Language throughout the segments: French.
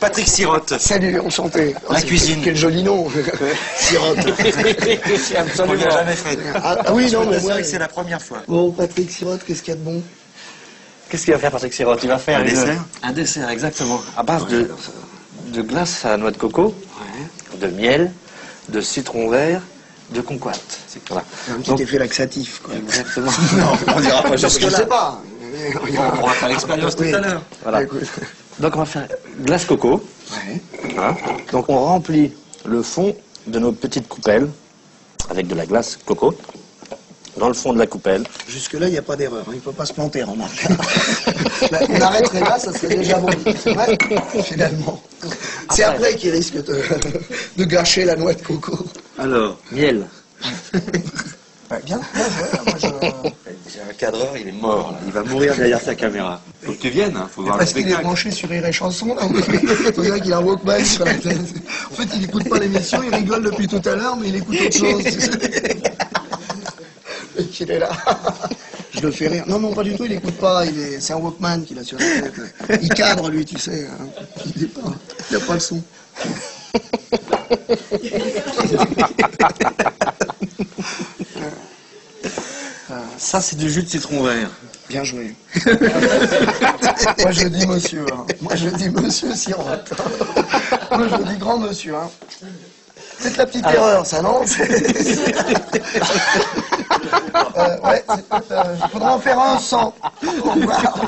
Patrick Sirotte. Salut, enchanté. La cuisine. Quel joli nom. Sirotte. On ne l'a jamais fait. Ah oui, non, mais C'est vrai que c'est la première fois. Bon, Patrick Sirotte, qu'est-ce qu'il y a de bon? Qu'est-ce qu'il va faire Patrick Sirotte? Il va faire Un dessert. un dessert, exactement. À base de glace à noix de coco, de miel, de citron vert, de kumquat. Voilà. Un petit effet laxatif, quoi. Exactement. Non, on dira pas Je sais pas. On va faire l'expérience tout à l'heure. Voilà. Écoute. Donc on va faire glace coco. Ouais. Voilà. Donc on remplit le fond de nos petites coupelles avec de la glace coco dans le fond de la coupelle. Jusque-là, il n'y a pas d'erreur. Il ne peut pas se planter, remarque. Là, on arrêterait là, ça serait déjà bon. C'est vrai, finalement. C'est après qu'il risque de gâcher la noix de coco. Alors, miel. Ouais, bien, moi, J'ai un cadreur, il est mort là. Il va mourir derrière sa caméra. Faut que tu viennes, hein. Faut voir le Parce qu'il est spectacle. branché sur Rire et Chanson, là. On dirait qu'il a un Walkman sur la tête. En fait, il n'écoute pas l'émission, il rigole depuis tout à l'heure, mais il écoute autre chose. Et qu'il est là. Je le fais rire. Non, non, pas du tout, il n'écoute pas. C'est un Walkman qu'il a sur la tête. Il cadre, lui, tu sais. Hein. Il n'a pas le son. Ça, c'est du jus de citron vert. Bien joué. Moi, je dis monsieur. Hein. Moi, je dis monsieur Sirotte. Moi, je dis grand monsieur. Hein. C'est la petite erreur, ça, non? Ouais, il faudra en faire un sans. Pour voir.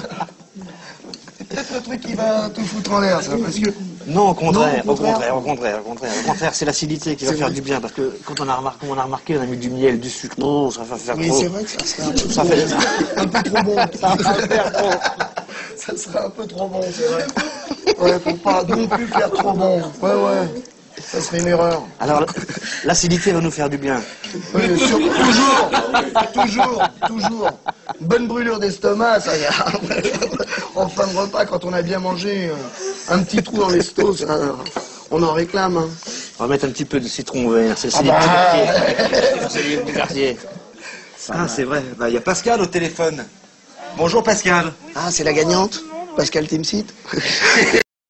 C'est peut-être le truc qui va tout foutre en l'air, ça, parce que... Non, au contraire, Non, au contraire, c'est l'acidité qui va C'est faire vrai. du bien, parce que quand on a remarqué, on a mis du miel, du sucre, non, ça va faire Oui, trop. c'est vrai que ça serait un peu, Ça fait un peu trop bon. ça va faire trop. Ça serait un peu trop bon, c'est vrai. Ouais, faut pas non plus faire trop bon. Ouais, ouais. Ça serait une erreur. Alors, l'acidité va nous faire du bien. Oui, toujours. Une bonne brûlure d'estomac, ça y a. En fin de repas, quand on a bien mangé, un petit trou dans l'estomac, ça, on en réclame. Hein. On va mettre un petit peu de citron vert, c'est le du quartier. Ah, c'est vrai. Bah, il y a Pascal au téléphone. Bonjour Pascal. Ah, c'est la gagnante, Pascal Timsit.